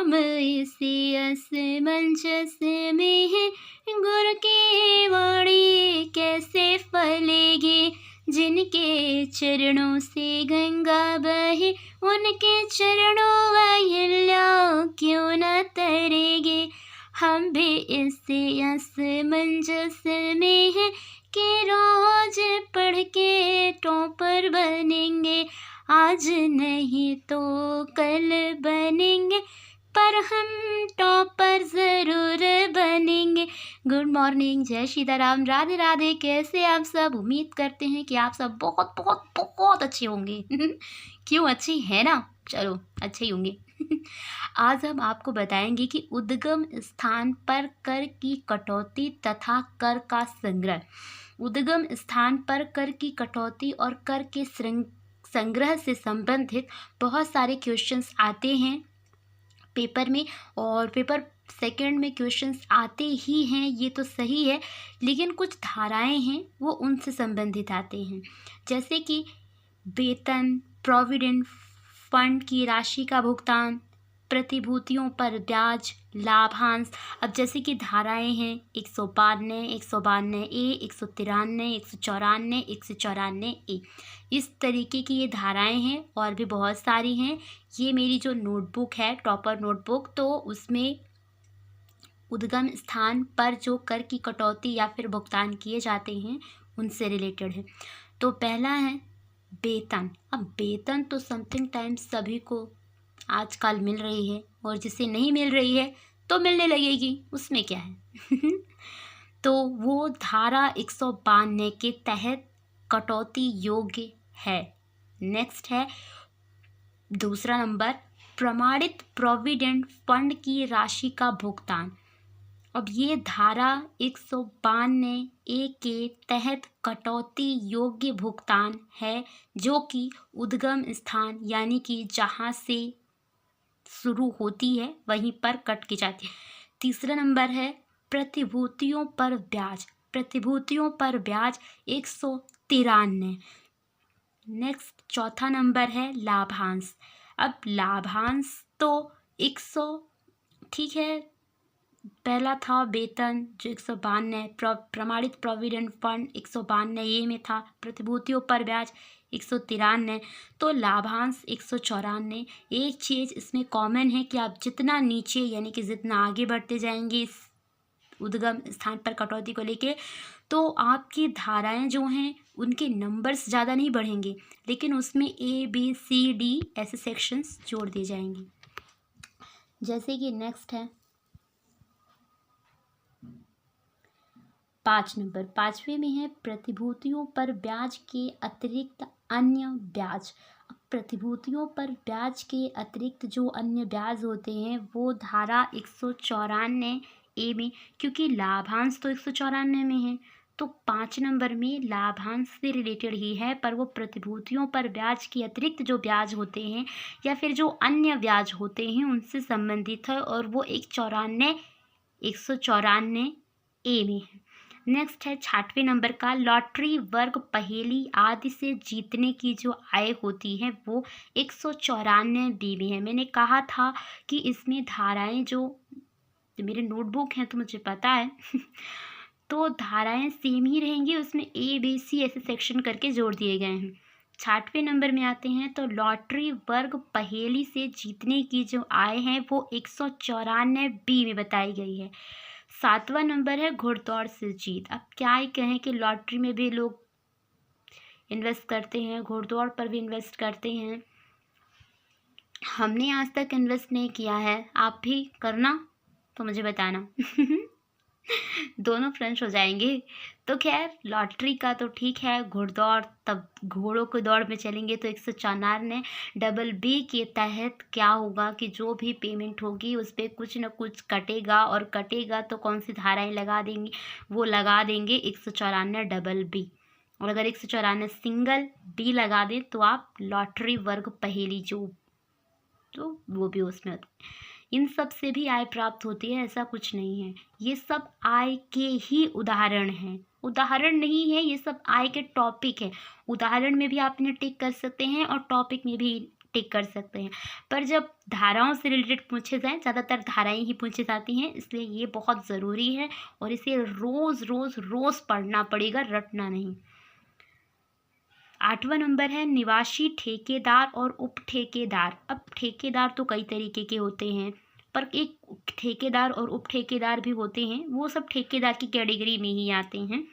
हम इसी असमंजस में हैं, गुर की वाणी कैसे फलेगी। जिनके चरणों से गंगा बहे, उनके चरणों अहिल्या क्यों न तरेगी। हम भी इसी असमंजस में हैं कि रोज पढ़ के टॉपर बनेंगे। आज नहीं तो कल बनेंगे, पर हम टॉपर ज़रूर बनेंगे। गुड मॉर्निंग, जय सीताराम, राधे राधे। कैसे आप सब? उम्मीद करते हैं कि आप सब बहुत बहुत बहुत अच्छे होंगे। क्यों अच्छे हैं ना? चलो अच्छे ही होंगे। आज हम आपको बताएंगे कि उद्गम स्थान पर कर की कटौती तथा कर का संग्रह। उद्गम स्थान पर कर की कटौती और कर के संग्रह से संबंधित बहुत सारे क्वेश्चंस आते हैं पेपर में, और पेपर सेकंड में क्वेश्चंस आते ही हैं, ये तो सही है, लेकिन कुछ धाराएं हैं वो उनसे संबंधित आते हैं। जैसे कि वेतन, प्रोविडेंट फंड की राशि का भुगतान, प्रतिभूतियों पर ब्याज, लाभांश। अब जैसे कि धाराएं हैं 152, 152A, 193, 194, 194A, इस तरीके की ये धाराएं हैं, और भी बहुत सारी हैं। ये मेरी जो नोटबुक है, टॉपर नोटबुक, तो उसमें उद्गम स्थान पर जो कर की कटौती या फिर भुगतान किए जाते हैं उनसे रिलेटेड है। तो पहला है वेतन। अब वेतन तो समथिंग टाइम्स सभी को आजकल मिल रही है, और जिसे नहीं मिल रही है तो मिलने लगेगी, उसमें क्या है। तो वो धारा 152 के तहत कटौती योग्य है। नेक्स्ट है दूसरा नंबर, प्रमाणित प्रोविडेंट फंड की राशि का भुगतान। अब ये धारा 152A के तहत कटौती योग्य भुगतान है, जो कि उद्गम स्थान यानी कि जहाँ से शुरू होती है वहीं पर कट की जाती है। तीसरा नंबर है प्रतिभूतियों पर ब्याज। प्रतिभूतियों पर ब्याज 193। नेक्स्ट चौथा नंबर है लाभांश। अब लाभांश तो 100, ठीक है, पहला था वेतन जो 152, प्रमाणित प्रोविडेंट फंड 152A में था, प्रतिभूतियों पर ब्याज 193, तो लाभांश 194। एक चीज़ इसमें कॉमन है कि आप जितना नीचे यानी कि जितना आगे बढ़ते जाएंगे इस उद्गम स्थान पर कटौती को लेके, तो आपकी धाराएं जो हैं उनके नंबर्स ज़्यादा नहीं बढ़ेंगे, लेकिन उसमें ABCD ऐसे सेक्शंस जोड़ दिए जाएंगे। जैसे कि नेक्स्ट है 5 नंबर, 5वें में है प्रतिभूतियों पर ब्याज के अतिरिक्त अन्य ब्याज। अब प्रतिभूतियों पर ब्याज के अतिरिक्त जो अन्य ब्याज होते हैं वो धारा 194A में, क्योंकि लाभांश तो 194 में है, तो 5 नंबर में लाभांश से रिलेटेड ही है, पर वो प्रतिभूतियों पर ब्याज के अतिरिक्त जो ब्याज होते हैं या फिर जो अन्य ब्याज होते हैं उनसे संबंधित है, और वो 194A में है। नेक्स्ट है 6वें नंबर का, लॉटरी, वर्ग, पहेली आदि से जीतने की जो आय होती है वो 194B में है। मैंने कहा था कि इसमें धाराएं जो मेरे नोटबुक हैं तो मुझे पता है तो धाराएं सेम ही रहेंगी, उसमें ABC ऐसे सेक्शन करके जोड़ दिए गए हैं। 6वें नंबर में आते हैं तो लॉटरी, वर्ग, पहेली से जीतने की जो आय है वो 194B में बताई गई है। 7वां नंबर है घुड़दौड़ से जीत। अब क्या ही कहें कि लॉटरी में भी लोग इन्वेस्ट करते हैं, घुड़दौड़ पर भी इन्वेस्ट करते हैं। हमने आज तक इन्वेस्ट नहीं किया है, आप भी करना तो मुझे बताना। दोनों फ्रेंड्स हो जाएंगे। तो खैर लॉटरी का तो ठीक है, घुड़दौड़, तब घोड़ों की दौड़ में चलेंगे तो 194B के तहत क्या होगा कि जो भी पेमेंट होगी उस पर कुछ न कुछ कटेगा, और कटेगा तो कौन सी धाराएं लगा देंगी, वो लगा देंगे 194BB, और अगर 194 सिंगल B लगा दें तो आप लॉटरी, वर्ग, पहेली जो तो वो भी उसमें होता है। इन सब से भी आय प्राप्त होती है, ऐसा कुछ नहीं है, ये सब आय के ही उदाहरण हैं, उदाहरण नहीं है, ये सब आय के टॉपिक है। उदाहरण में भी आपने टिक कर सकते हैं और टॉपिक में भी टिक कर सकते हैं। पर जब धाराओं से रिलेटेड पूछे जाएँ, ज़्यादातर धाराएँ ही पूछी जाती हैं, इसलिए ये बहुत ज़रूरी है और इसे रोज़ रोज़ रोज़ पढ़ना पड़ेगा, रटना नहीं। 8वां नंबर है निवासी ठेकेदार और उप ठेकेदार। अब ठेकेदार तो कई तरीके के होते हैं, पर एक ठेकेदार और उप ठेकेदार भी होते हैं, वो सब ठेकेदार की कैटेगरी में ही आते हैं,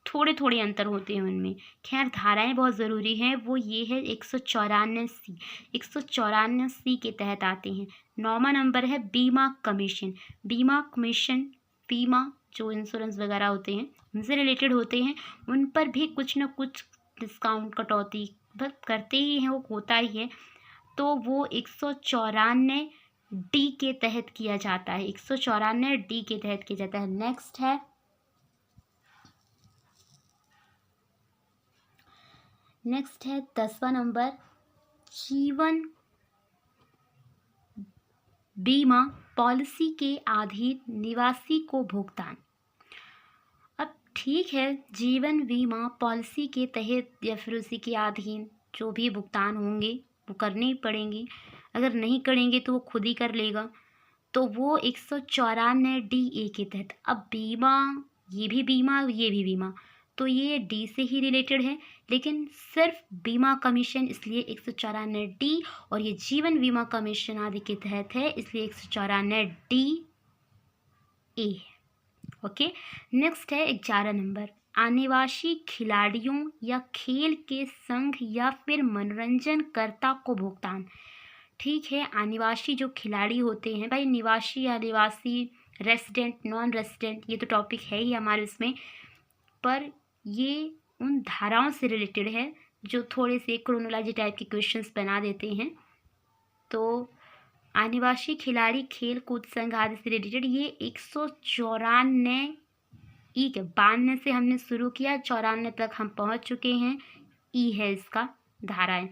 थोड़े थोड़े अंतर होते हैं उनमें। खैर धाराएं बहुत ज़रूरी हैं, वो ये है 194C। 194C के तहत आते हैं। 9वां नंबर है बीमा कमीशन। बीमा कमीशन, बीमा जो इंश्योरेंस वगैरह होते हैं उनसे रिलेटेड होते हैं, उन पर भी कुछ ना कुछ डिस्काउंट कटौती बस करते ही हैं, वो होता ही है। तो वो 194D के तहत किया जाता है, 194D के तहत किया जाता है। नेक्स्ट है 10वां नंबर जीवन बीमा पॉलिसी के अधीन निवासी को भुगतान। अब ठीक है, जीवन बीमा पॉलिसी के तहत या फिर उसी के अधीन जो भी भुगतान होंगे वो करने ही पड़ेंगे, अगर नहीं करेंगे तो वो खुद ही कर लेगा। तो वो 194DA के तहत। अब बीमा, ये भी बीमा, तो ये डी से ही रिलेटेड है, लेकिन सिर्फ बीमा कमीशन इसलिए 194D, और ये जीवन बीमा कमीशन आदि के तहत है इसलिए 194DA है। ओके, नेक्स्ट है 11 नंबर अनिवासी खिलाड़ियों या खेल के संघ या फिर मनोरंजनकर्ता को भुगतान। ठीक है, अनिवासी जो खिलाड़ी होते हैं, भाई निवासी या निवासी, रेसिडेंट, नॉन रेसिडेंट, ये तो टॉपिक है ही हमारे इसमें, पर ये उन धाराओं से रिलेटेड है जो थोड़े से क्रोनोलॉजी टाइप के क्वेश्चंस बना देते हैं। तो आदिवासी खिलाड़ी खेल कूद संघ आदि से रिलेटेड ये 194 के 92 से हमने शुरू किया, 94 तक हम पहुंच चुके हैं। ई है इसका धाराएं।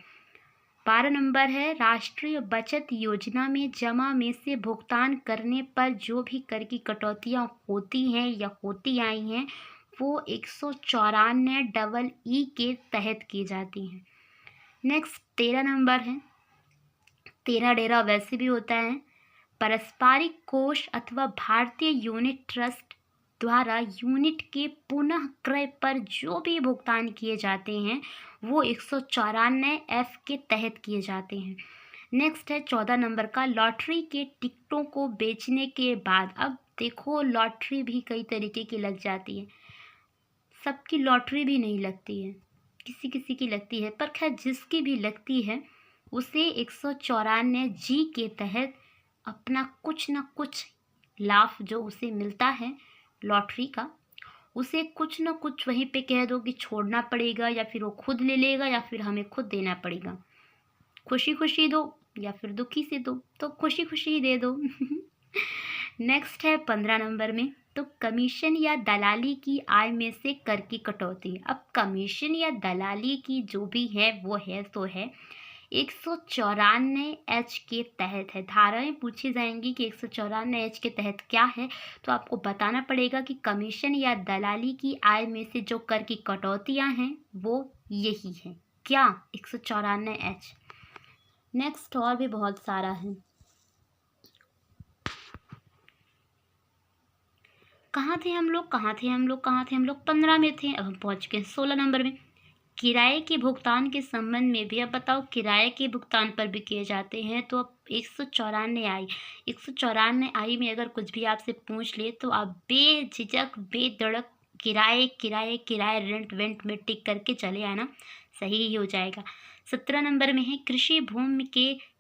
12 नंबर है राष्ट्रीय बचत योजना में जमा में से भुगतान करने पर जो भी कर की कटौतियां होती हैं या होती आई हैं वो 194 के तहत की जाती हैं। नेक्स्ट 13 नंबर है, 13 डेरा वैसे भी होता है, पारस्परिक कोष अथवा भारतीय यूनिट ट्रस्ट द्वारा यूनिट के पुनः क्रय पर जो भी भुगतान किए जाते हैं वो 194F के तहत किए जाते हैं। नेक्स्ट है 14 नंबर का लॉटरी के टिकटों को बेचने के बाद। अब देखो लॉटरी भी कई तरीके की लग जाती है, सबकी लॉटरी भी नहीं लगती है, किसी किसी की लगती है, पर खैर जिसकी भी लगती है उसे 194G के तहत अपना कुछ न कुछ लाभ जो उसे मिलता है लॉटरी का, उसे कुछ न कुछ वहीं पे कह दो कि छोड़ना पड़ेगा या फिर वो खुद ले लेगा या फिर हमें खुद देना पड़ेगा। खुशी खुशी दो या फिर दुखी से दो, तो खुशी खुशी ही दे दो। नेक्स्ट है 15 नंबर में, तो कमीशन या दलाली की आय में से कर की कटौती। अब कमीशन या दलाली की जो भी है वो है तो है 194H के तहत है। धाराएं पूछी जाएंगी कि 194H के तहत क्या है, तो आपको बताना पड़ेगा कि कमीशन या दलाली की आय में से जो कर की कटौतियां हैं वो यही है, क्या 194H। नेक्स्ट और भी बहुत सारा है। कहाँ थे हम लोग 15 में थे, अब हम पहुँच गए 16 नंबर में। किराए के भुगतान के संबंध में भी अब बताओ, किराए के भुगतान पर भी किए जाते हैं। तो अब 194I में अगर कुछ भी आपसे पूछ ले तो आप बेझिझक बेधड़क किराए रेंट वेंट में टिक करके चले आना, सही ही हो जाएगा। 17 नंबर में है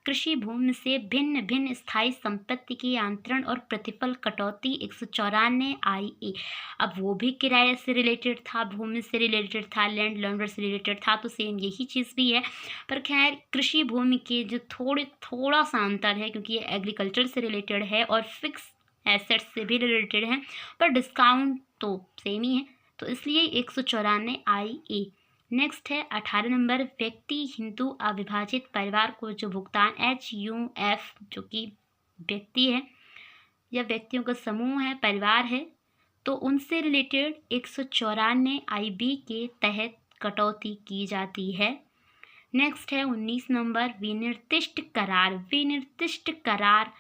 कृषि भूमि से भिन्न भिन्न स्थायी संपत्ति की आंतरण और प्रतिफल कटौती 194IA। अब वो भी किराए से रिलेटेड था, भूमि से रिलेटेड था, लैंड लॉन्डर से रिलेटेड था, तो सेम यही चीज़ भी है। पर खैर कृषि भूमि के जो थोड़ा सा अंतर है क्योंकि ये एग्रीकल्चर से रिलेटेड है और फिक्स एसेट्स से भी रिलेटेड है, पर डिस्काउंट तो सेम ही है, तो इसलिए 194IA। नेक्स्ट है 18 नंबर व्यक्ति हिंदू अविभाजित परिवार को जो भुगतान HUF जो कि व्यक्ति है या व्यक्तियों का समूह है, परिवार है, तो उनसे रिलेटेड 194IB के तहत कटौती की जाती है। नेक्स्ट है 19 नंबर विनिर्दिष्ट करार। विनिर्दिष्ट करार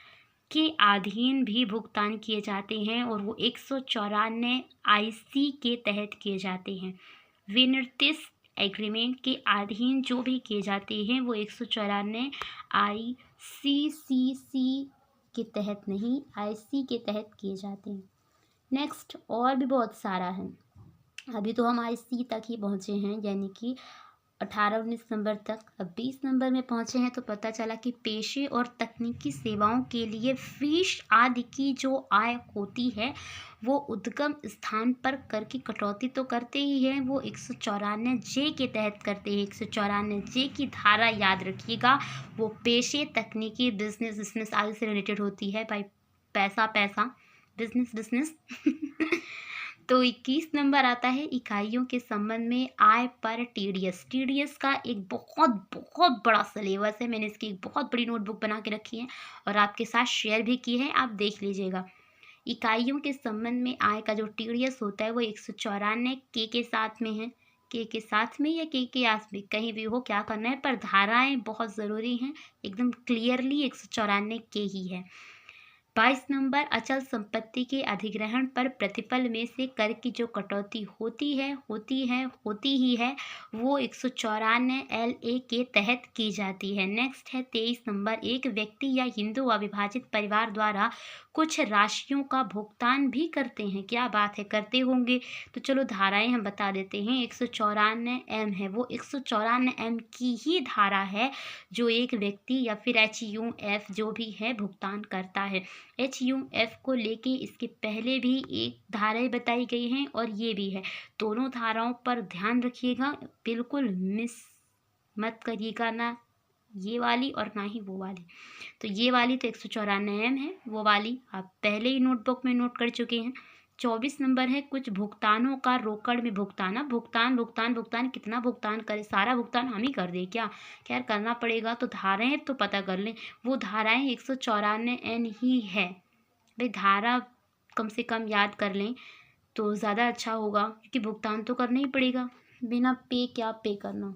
के अधीन भी भुगतान किए जाते हैं और वो 194 IC के तहत किए जाते हैं। विनिर्दिष्ट एग्रीमेंट के अधीन जो भी किए जाते हैं वो 194 ICCC के तहत नहीं, IC के तहत किए जाते हैं। नेक्स्ट और भी बहुत सारा है, अभी तो हम IC तक ही पहुँचे हैं, यानी कि 18-19 नंबर तक। अब 20 नंबर में पहुँचे हैं तो पता चला कि पेशे और तकनीकी सेवाओं के लिए फीस आदि की जो आय होती है वो उद्गम स्थान पर कर की कटौती तो करते ही हैं, वो 194J के तहत करते हैं। 194J की धारा याद रखिएगा, वो पेशे, तकनीकी, बिजनेस आदि से रिलेटेड होती है भाई। पैसा पैसा, बिजनेस तो 21 नंबर आता है इकाइयों के संबंध में आय पर TDS। TDS का एक बहुत बहुत बड़ा सिलेबस है, मैंने इसकी एक बहुत बड़ी नोटबुक बना के रखी है और आपके साथ शेयर भी की है, आप देख लीजिएगा। इकाइयों के संबंध में आय का जो TDS होता है वो 194 के साथ में है। के साथ में या के आस में कहीं भी हो, क्या करना है, पर धाराएं बहुत ज़रूरी हैं, एकदम क्लियरली 194 के ही है। 22 नंबर अचल संपत्ति के अधिग्रहण पर प्रतिफल में से कर की जो कटौती होती ही है वो 194 LA के तहत की जाती है। नेक्स्ट है 23 नंबर, एक व्यक्ति या हिंदू अविभाजित परिवार द्वारा कुछ राशियों का भुगतान भी करते हैं। क्या बात है, करते होंगे। तो चलो धाराएं हम बता देते हैं। 194 M है, वो 194 M की ही धारा है जो एक व्यक्ति या फिर HUF जो भी है भुगतान करता है। HUF को लेके इसके पहले भी एक धाराएं बताई गई हैं और ये भी है। दोनों धाराओं पर ध्यान रखिएगा, बिल्कुल मिस मत करिएगा, ना ये वाली और ना ही वो वाली। तो ये वाली तो 194 M है, वो वाली आप पहले ही नोटबुक में नोट कर चुके हैं। 24 नंबर है कुछ भुगतानों का रोकड़ में भुगतान। अब भुगतान कितना भुगतान करें, सारा भुगतान हम ही कर दें क्या? खैर करना पड़ेगा, तो धाराएं तो पता कर लें। वो धाराएं 194 N ही है भाई, धारा कम से कम याद कर लें तो ज़्यादा अच्छा होगा, क्योंकि भुगतान तो करना ही पड़ेगा, बिना पे क्या पे करना।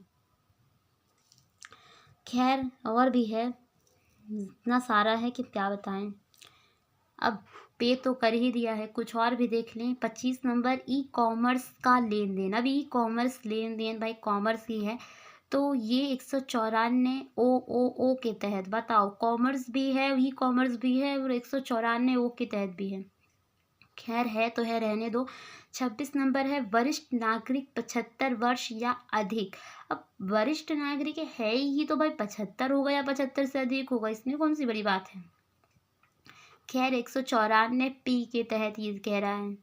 खैर और भी है, इतना सारा है कि क्या बताएं। अब पे तो कर ही दिया है, कुछ और भी देख लें। 25 नंबर ई-कॉमर्स का लेन देन। अब ई-कॉमर्स लेन देन भाई कॉमर्स ही है, तो ये 194 OOO के तहत, बताओ, कॉमर्स भी है, ई-कॉमर्स भी है और 194 O के तहत भी है। खैर है तो है, रहने दो। 26 नंबर है वरिष्ठ नागरिक 75 वर्ष या अधिक। अब वरिष्ठ नागरिक है ही तो भाई 75 होगा या 75 से अधिक होगा, इसमें कौन सी बड़ी बात है। खैर 194 P के तहत ये कह रहा है।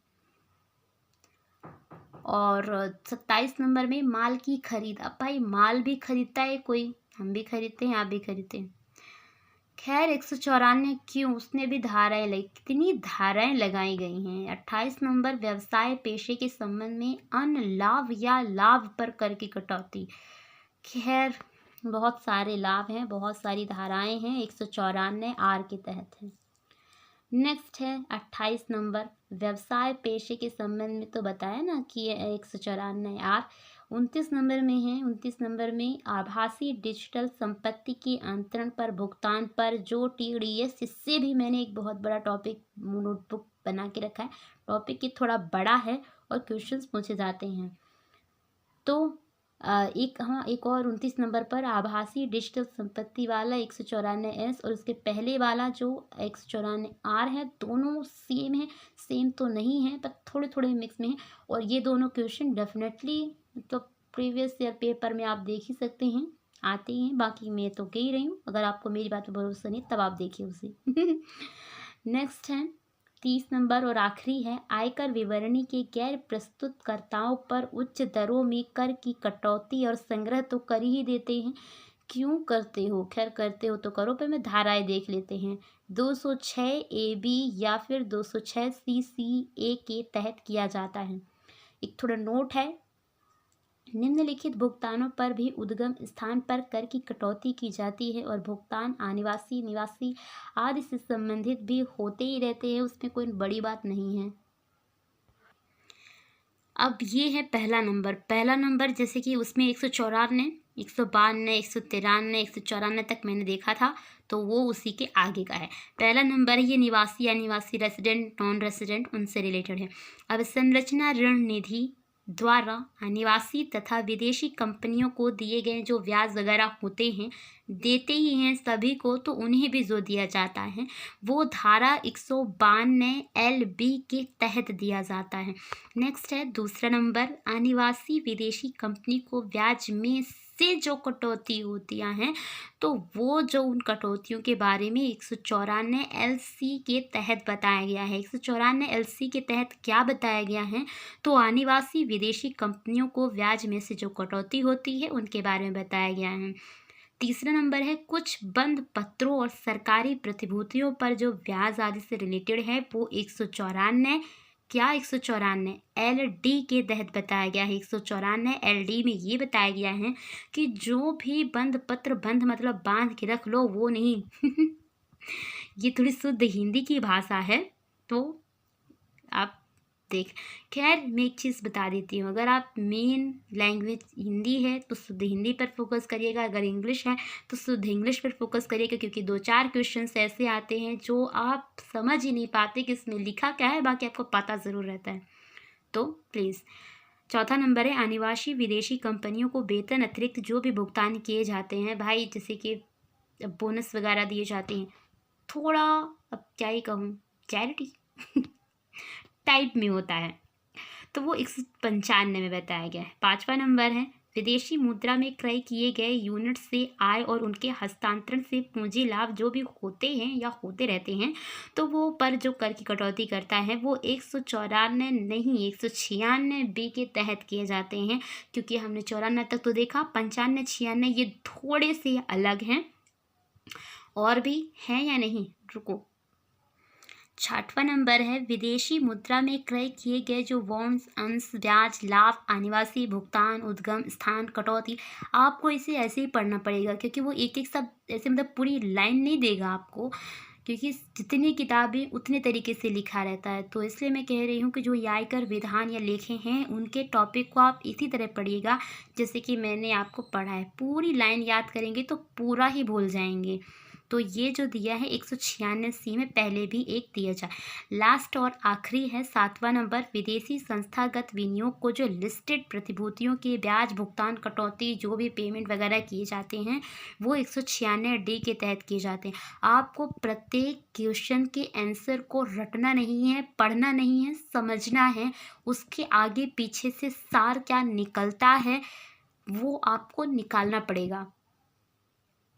और 27 नंबर में माल की खरीद। अब भाई माल भी खरीदता है कोई, हम भी खरीदते हैं, आप भी खरीदते हैं। खैर 194 क्यों, उसने भी धाराएं लगाई, कितनी धाराएं लगाई गई हैं। 28 नंबर व्यवसाय पेशे के संबंध में अन्य लाभ या लाभ पर कर की कटौती। खैर बहुत सारे लाभ हैं, बहुत सारी धाराएं हैं, 194 R के तहत है। नेक्स्ट है 28 नंबर व्यवसाय पेशे के संबंध में, तो बताया ना कि ये 194 R। 29 नंबर में है, 29 नंबर में आभासी डिजिटल संपत्ति के अंतरण पर भुगतान पर जो TDS, इससे भी मैंने एक बहुत बड़ा टॉपिक नोटबुक बना के रखा है। टॉपिक ये थोड़ा बड़ा है और क्वेश्चंस पूछे जाते हैं। तो एक और 29 नंबर पर आभासी डिजिटल संपत्ति वाला 194 S और उसके पहले वाला जो 194 R है, दोनों सेम है, सेम तो नहीं है पर थोड़े थोड़े मिक्स में है। और ये दोनों क्वेश्चन डेफिनेटली तो प्रीवियस ईयर पेपर में आप देख ही सकते हैं, आते ही हैं। बाकी मैं तो कह ही रही हूँ, अगर आपको मेरी बात पर भरोसा नहीं तब आप देखिए उसे। नेक्स्ट है 30 नंबर और आखिरी है आयकर विवरणी के गैर प्रस्तुतकर्ताओं पर उच्च दरों में कर की कटौती और संग्रह तो कर ही देते हैं। क्यों करते हो, खैर करते हो तो करो, पर मैं धाराएं देख लेते हैं। 206 AB या फिर 206 CCA के तहत किया जाता है। एक थोड़ा नोट है, निम्नलिखित भुगतानों पर भी उद्गम स्थान पर कर की कटौती की जाती है और भुगतान अनिवासी निवासी आदि से संबंधित भी होते ही रहते हैं, उसमें कोई बड़ी बात नहीं है। अब ये है पहला नंबर जैसे कि उसमें 194 152, 193, 194 तक मैंने देखा था, तो वो उसी के आगे का है। पहला नंबर है ये निवासी या निवासी, रेसिडेंट, नॉन रेसिडेंट, उनसे रिलेटेड है। अब संरचना ऋण निधि द्वारा निवासी तथा विदेशी कंपनियों को दिए गए जो ब्याज वगैरह होते हैं, देते ही हैं सभी को, तो उन्हें भी जो दिया जाता है वो धारा 152 LB के तहत दिया जाता है। नेक्स्ट है दूसरा नंबर, अनिवासी विदेशी कंपनी को ब्याज में से जो कटौती होतियां हैं, तो वो जो उन कटौतियों के बारे में 194 LC के तहत बताया गया है। 194 LC के तहत क्या बताया गया है, तो अनिवासी विदेशी कंपनियों को ब्याज में से जो कटौती होती है उनके बारे में बताया गया है। तीसरा नंबर है कुछ बंद पत्रों और सरकारी प्रतिभूतियों पर जो ब्याज आदि से रिलेटेड है वो 194 क्या 194 LD के तहत बताया गया है। 194 LD में ये बताया गया है कि जो भी बंद पत्र, बंद मतलब बांध के रख लो, वो नहीं ये थोड़ी शुद्ध हिंदी की भाषा है, तो आप देख, खैर मैं एक चीज़ बता देती हूँ, अगर आप मेन लैंग्वेज हिंदी है तो शुद्ध हिंदी पर फोकस करिएगा, अगर इंग्लिश है तो शुद्ध इंग्लिश पर फोकस करिएगा, क्योंकि 2-4 क्वेश्चंस ऐसे आते हैं जो आप समझ ही नहीं पाते कि इसमें लिखा क्या है, बाकी आपको पता ज़रूर रहता है, तो प्लीज़। चौथा नंबर है अनिवासी विदेशी कंपनियों को वेतन अतिरिक्त जो भी भुगतान किए जाते हैं भाई, जैसे कि बोनस वगैरह दिए जाते हैं, थोड़ा अब क्या ही कहूँ, चैरिटी टाइप में होता है, तो वो 195 में बताया गया है। 5वां नंबर है विदेशी मुद्रा में क्रय किए गए यूनिट से आय और उनके हस्तांतरण से पूंजी लाभ जो भी होते हैं या होते रहते हैं, तो वो पर जो कर की कटौती करता है वो 194 नहीं 196B के तहत किए जाते हैं, क्योंकि हमने 94 तक तो देखा, 95, 96 ये थोड़े से अलग हैं। और भी हैं या नहीं, रुको। 6वां नंबर है विदेशी मुद्रा में क्रय किए गए जो बॉन्ड्स, अंश, ब्याज, लाभ, अनिवासी भुगतान, उद्गम स्थान, कटौती, आपको इसे ऐसे ही पढ़ना पड़ेगा, क्योंकि वो एक एक सब ऐसे मतलब पूरी लाइन नहीं देगा आपको, क्योंकि जितनी किताबें उतने तरीके से लिखा रहता है, तो इसलिए मैं कह रही हूँ कि जो ये आयकर विधान या लेखे हैं उनके टॉपिक को आप इसी तरह पढ़िएगा जैसे कि मैंने आपको पढ़ा है। पूरी लाइन याद करेंगे तो पूरा ही भूल जाएंगे। तो ये जो दिया है 196C में पहले भी एक दिया जाए। लास्ट और आखिरी है 7वां नंबर, विदेशी संस्थागत विनियोग को जो लिस्टेड प्रतिभूतियों के ब्याज भुगतान, कटौती, जो भी पेमेंट वगैरह किए जाते हैं वो 196D के तहत किए जाते हैं। आपको प्रत्येक क्वेश्चन के आंसर को रटना नहीं है, पढ़ना नहीं है, समझना है, उसके आगे पीछे से सार क्या निकलता है वो आपको निकालना पड़ेगा।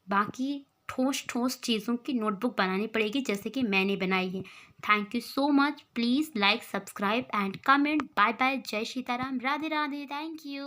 बाकी ठोस ठोस चीज़ों की नोटबुक बनानी पड़ेगी जैसे कि मैंने बनाई है। Thank you so much. Please like, subscribe and comment. Bye bye. जय सीताराम। राधे राधे। Thank you.